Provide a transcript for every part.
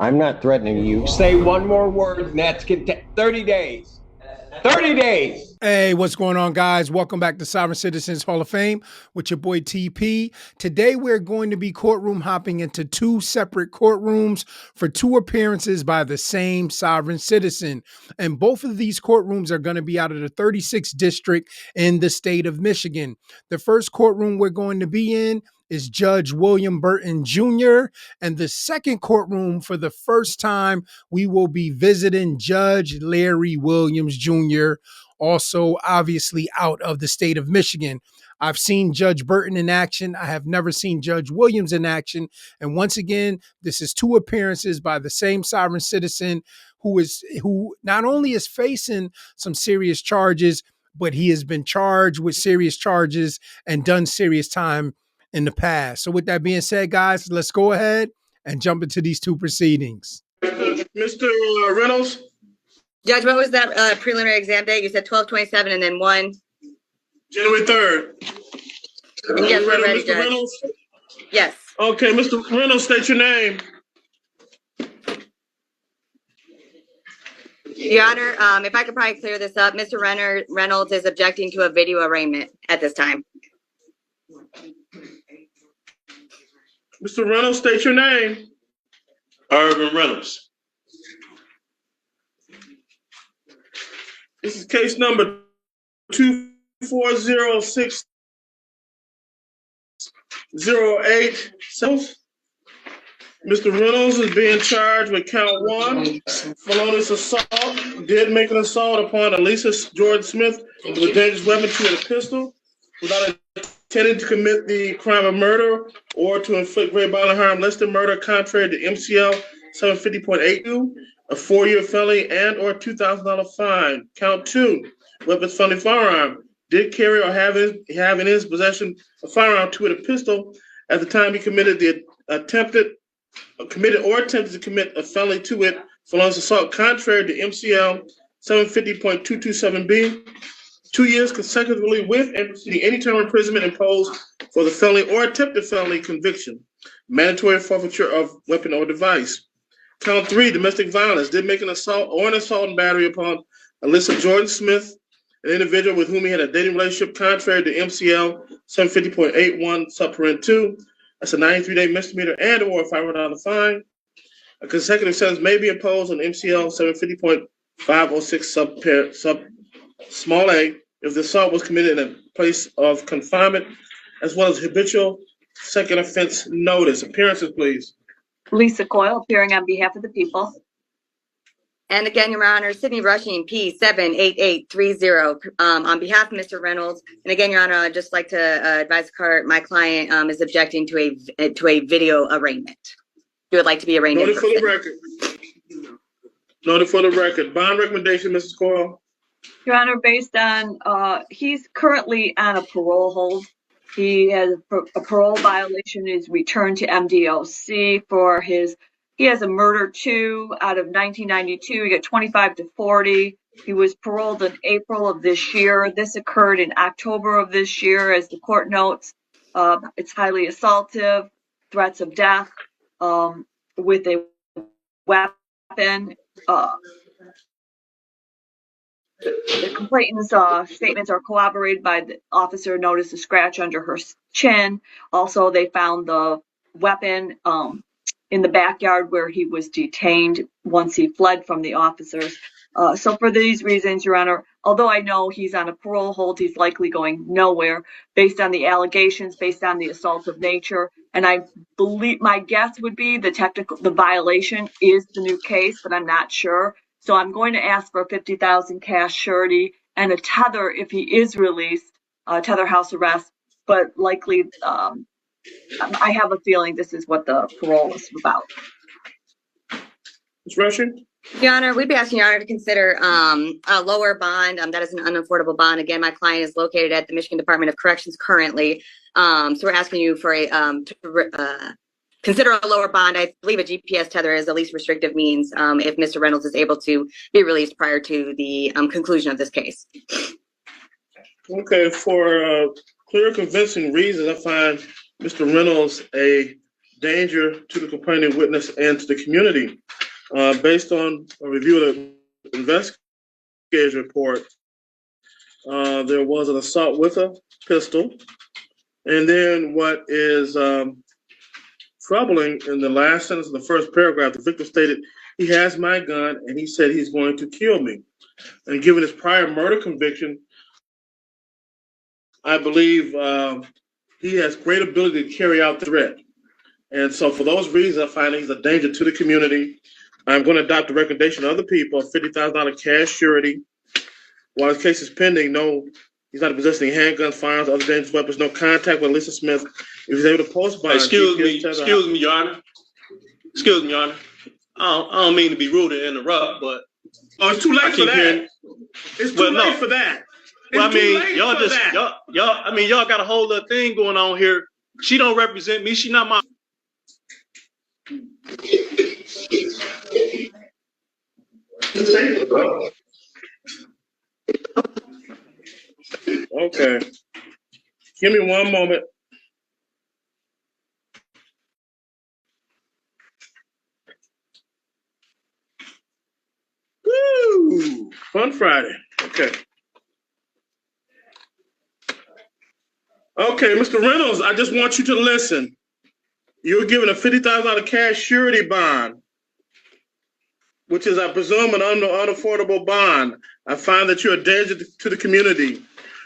I'm not threatening you. Say one more word, and that's 30 days. 30 days. Hey, what's going on, guys? Welcome back to Sovereign Citizens Hall of Fame with your boy TP. Today, we're going to be courtroom hopping into two separate courtrooms for two appearances by the same sovereign citizen. And both of these courtrooms are going to be out of the 36th district in the state of Michigan. The first courtroom we're going to be in is Judge William Burton Jr. And the second courtroom, for the first time, we will be visiting Judge Larry Williams Jr., also obviously out of the state of Michigan. I've seen Judge Burton in action. I have never seen Judge Williams in action. And once again, this is two appearances by the same sovereign citizen who not only is facing some serious charges, but he has been charged with serious charges and done serious time in the past. So with that being said, guys, let's go ahead and jump into these two proceedings. Mr. Reynolds? Judge, what was that preliminary exam date? You said 12/27 and then 1? January 3rd. Yes, we're ready, Mr. Judge. Reynolds? Yes. Okay, Mr. Reynolds, state your name. Your Honor, if I could probably clear this up, Mr. Reynolds is objecting to a video arraignment at this time. Mr. Reynolds, state your name. Irvin Reynolds. This is case number 240608. Mr. Reynolds is being charged with count 1, felonious assault. Did make an assault upon Elisa Jordan Smith with a dangerous weapon, she had a pistol, without intending to commit the crime of murder or to inflict great bodily harm less than murder, contrary to MCL 750.82, a 4-year felony and or $2,000 fine. Count 2, weapons felony firearm. Did carry or have in his possession a firearm with a pistol at the time he committed the attempted to commit a felony to it, felonious assault, contrary to MCL 750.227B. 2 years consecutively with and preceding any term of imprisonment imposed for the felony or attempted felony conviction. Mandatory forfeiture of weapon or device. Count 3, domestic violence. Did make an assault or an assault and battery upon Elisa Jordan Smith, an individual with whom he had a dating relationship, contrary to MCL 750.81 subparent 2. That's a 93-day misdemeanor and or a $500 fine. A consecutive sentence may be imposed on MCL 750.506 sub small a if the assault was committed in a place of confinement, as well as habitual second offense notice. Appearances, please. Lisa Coyle, appearing on behalf of the people. And again, Your Honor, Sydney Rushing, P78830, on behalf of Mr. Reynolds. And again, Your Honor, I'd just like to advise the court, my client is objecting to a video arraignment. You would like to be arraigned in person. Noted for the record. Noted for the record. Bond recommendation, Mrs. Coyle. Your Honor, based on, he's currently on a parole hold. He has a parole violation, is returned to MDOC for he has a murder 2 out of 1992. He got 25 to 40. He was paroled in April of this year. This occurred in October of this year. As the court notes, it's highly assaultive, threats of death, with a weapon. The complainant's statements are corroborated by the officer noticed a scratch under her chin. Also, they found the weapon in the backyard where he was detained once he fled from the officers. So for these reasons, Your Honor, although I know he's on a parole hold, he's likely going nowhere based on the allegations, based on the assault of nature. And I believe my guess would be the violation is the new case, but I'm not sure. So I'm going to ask for $50,000 cash surety and a tether if he is released, tether house arrest. But likely, I have a feeling this is what the parole is about. Ms. Rushing? Your Honor, we'd be asking Your Honor to consider a lower bond. That is an unaffordable bond. Again, my client is located at the Michigan Department of Corrections currently. So we're asking you for consider a lower bond. I believe a GPS tether is the least restrictive means if Mr. Reynolds is able to be released prior to the conclusion of this case. Okay, for clear, convincing reasons, I find Mr. Reynolds a danger to the complaining witness and to the community. Based on a review of the investigator's report, there was an assault with a pistol. And then what is troubling, in the last sentence of the first paragraph, the victim stated, "He has my gun and he said he's going to kill me." And given his prior murder conviction, I believe he has great ability to carry out the threat. And so for those reasons, I find he's a danger to the community. I'm going to adopt the recommendation of the people of $50,000 cash surety. While his case is pending, no, he's not possessing handguns, firearms, other dangerous weapons, no contact with Lisa Smith. If he's able to post bond, Excuse me, Your Honor. Excuse me, Your Honor. I don't mean to be rude and interrupt, but it's too late for that. It's too late for that. Well, I mean, y'all got a whole other thing going on here. She don't represent me. She not my. Okay. Give me one moment. Woo! Fun Friday. Okay. Okay, Mr. Reynolds, I just want you to listen. You're given a $50,000 cash surety bond, which is, I presume, an unaffordable bond. I find that you're a danger to the community.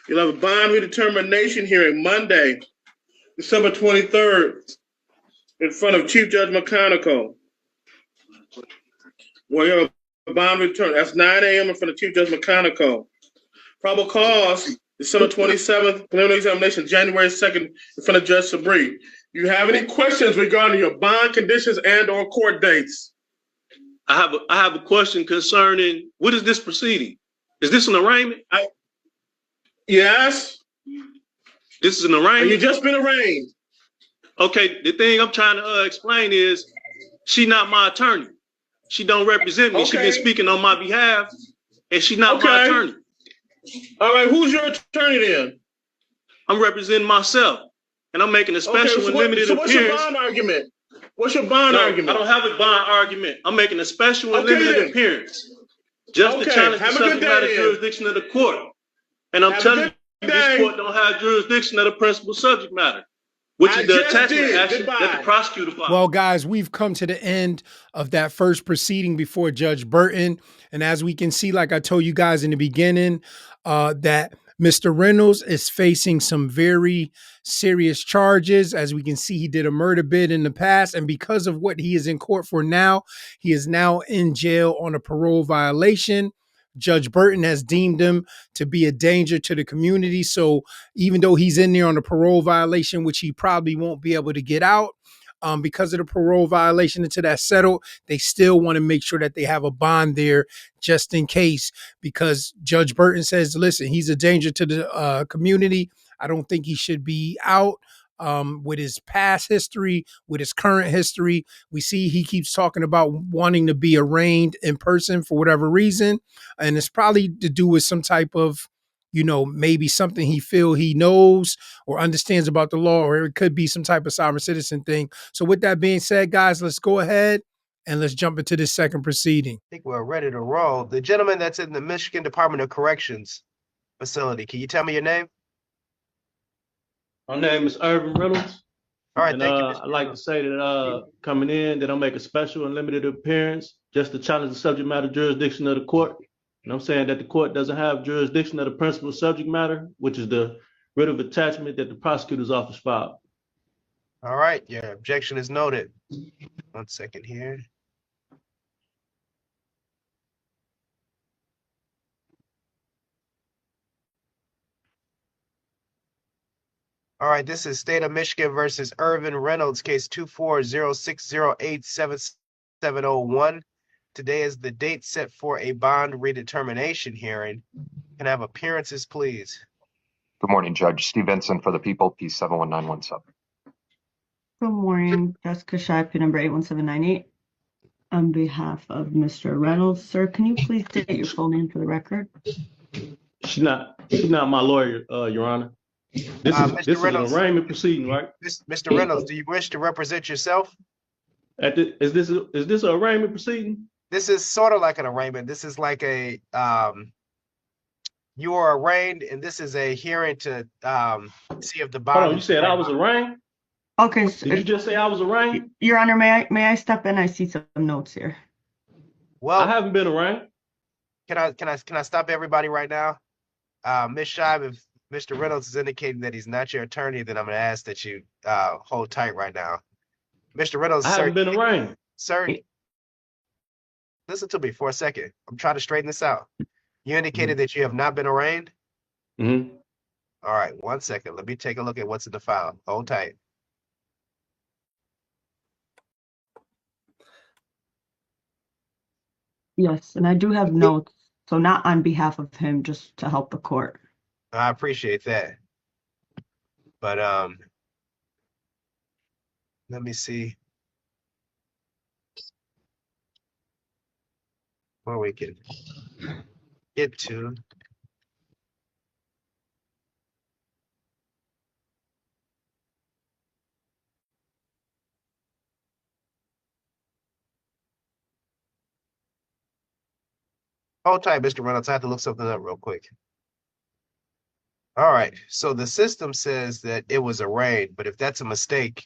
You'll have a bond redetermination hearing Monday, December 23rd, in front of Chief Judge McConicle. Where you have a bond return. That's 9 a.m. in front of Chief Judge McConicle. Probable cause, December 27th, preliminary examination, January 2nd, in front of Judge Sabri. You have any questions regarding your bond conditions and or court dates? I have a question concerning, what is this proceeding? Is this an arraignment? Yes. This is an arraignment? You just been arraigned. Okay, the thing I'm trying to explain is, she not my attorney. She don't represent me. Okay. She been speaking on my behalf, and she not my attorney. All right, who's your attorney then? I'm representing myself, and I'm making a special and limited appearance. What's your bond argument? What's your bond argument? I don't have a bond argument. I'm making a special and limited appearance, just to challenge the subject matter jurisdiction of the court. And I'm telling you, this court don't have jurisdiction of the principal subject matter, which is the attachment action that the prosecutor filed. Well, guys, we've come to the end of that first proceeding before Judge Burton. And as we can see, like I told you guys in the beginning, that Mr. Reynolds is facing some very serious charges. As we can see, he did a murder bid in the past. And because of what he is in court for now, he is now in jail on a parole violation. Judge Burton has deemed him to be a danger to the community. So even though he's in there on a parole violation, which he probably won't be able to get out because of the parole violation until that's settled, they still want to make sure that they have a bond there just in case, because Judge Burton says, listen, he's a danger to the community. I don't think he should be out. With his past history, with his current history, we see he keeps talking about wanting to be arraigned in person for whatever reason. And it's probably to do with some type of, maybe something he feel he knows or understands about the law, or it could be some type of sovereign citizen thing. So with that being said, guys, let's go ahead and let's jump into this second proceeding. I think we're ready to roll. The gentleman that's in the Michigan Department of Corrections facility, can you tell me your name? My name is Reynolds. All right, and, thank you. I'd like to say that coming in, that I'll make a special and limited appearance just to challenge the subject matter jurisdiction of the court. And I'm saying that the court doesn't have jurisdiction of the principal subject matter, which is the writ of attachment that the prosecutor's office filed. All right, your objection is noted. 1 second here. All right, this is State of Michigan versus Irvin Reynolds, case 24060877001. Today is the date set for a bond redetermination hearing. Can I have appearances, please? Good morning, Judge. Steve Vincent for the people, P71917. Good morning, Jessica Shipe, number 81798. On behalf of Mr. Reynolds, sir, can you please state your full name for the record? She's not my lawyer, Your Honor. This is an arraignment proceeding, right? Mr. Reynolds, do you wish to represent yourself? Is this an arraignment proceeding? This is sort of like an arraignment. This is like a you are arraigned, and this is a hearing to see if the bond. Hold on, you said I was arraigned? Okay. Did you just say I was arraigned? Your Honor, may I step in? I see some notes here. Well, I haven't been arraigned. Can I stop everybody right now? Ms. Shive, if Mr. Reynolds is indicating that he's not your attorney, then I'm going to ask that you hold tight right now. Mr. Reynolds, I haven't been arraigned. Sir, listen to me for a second. I'm trying to straighten this out. You indicated that you have not been arraigned? Mm-hmm. All right, 1 second. Let me take a look at what's in the file. Hold tight. Yes, and I do have notes, so not on behalf of him, just to help the court. I appreciate that. But let me see where we can get to. Hold tight, Mr. Reynolds. I have to look something up real quick. All right. So the system says that it was arraigned, but if that's a mistake,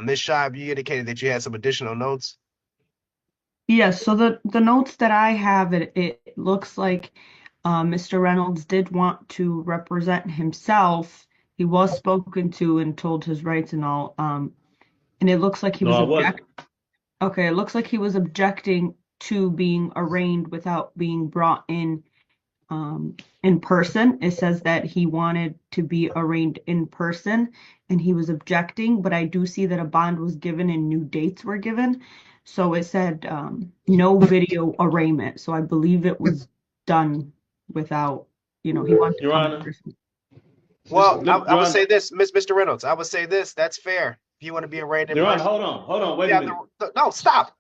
Ms. Shive, you indicated that you had some additional notes. Yes, so the notes that I have, it looks like Mr. Reynolds did want to represent himself. He was spoken to and told his rights and all. And it looks like he was okay, it looks like he was objecting to being arraigned without being brought in person. It says that he wanted to be arraigned in person and he was objecting, but I do see that a bond was given and new dates were given. So it said no video arraignment. So I believe it was done without, he wanted to Your come Honor. in person. Well, I would say this, Mr. Reynolds. I would say this. That's fair. If you want to be arraigned in Your Honor, person. hold on. Wait a minute. No, stop.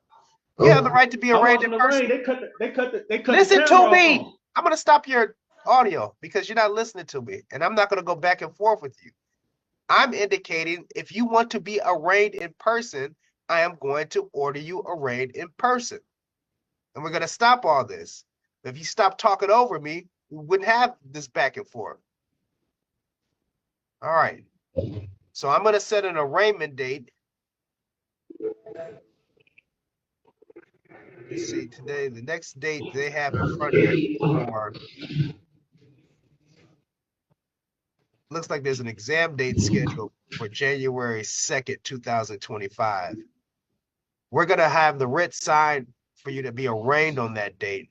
You have the right to be arraigned in person. They cut Listen the to me. off. I'm going to stop your audio because you're not listening to me, and I'm not going to go back and forth with you. I'm indicating if you want to be arraigned in person, I am going to order you arraigned in person. And we're going to stop all this. If you stop talking over me, we wouldn't have this back and forth. All right. So I'm going to set an arraignment date. Let's see, today, the next date they have in front of you for, looks like there's an exam date scheduled for January 2nd, 2025. We're going to have the writ signed for you to be arraigned on that date.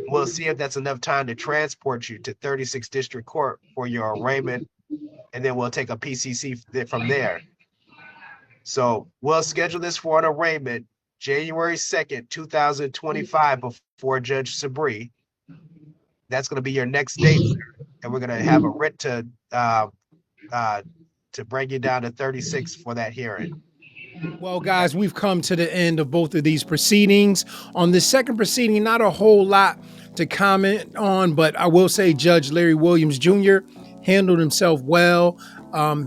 We'll see if that's enough time to transport you to 36th District Court for your arraignment, and then we'll take a PCC from there. So we'll schedule this for an arraignment January 2nd, 2025 before Judge Sabri. That's going to be your next date, and we're going to have a writ to bring you down to 36 for that hearing. Well, guys, we've come to the end of both of these proceedings. On the second proceeding, not a whole lot to comment on, but I will say Judge Larry Williams Jr. handled himself well.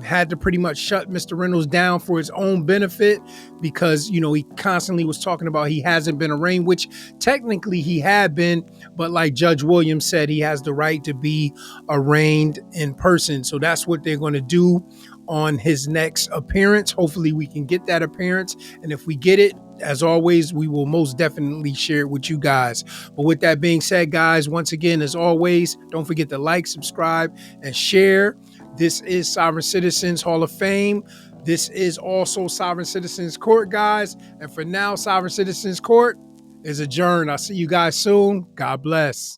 Had to pretty much shut Mr. Reynolds down for his own benefit because, he constantly was talking about he hasn't been arraigned, which technically he had been. But like Judge Williams said, he has the right to be arraigned in person. So that's what they're going to do on his next appearance. Hopefully we can get that appearance. And if we get it, as always, we will most definitely share it with you guys. But with that being said, guys, once again, as always, don't forget to like, subscribe, and share. This is Sovereign Citizens Hall of Fame. This is also Sovereign Citizens Court, guys. And for now, Sovereign Citizens Court is adjourned. I'll see you guys soon. God bless.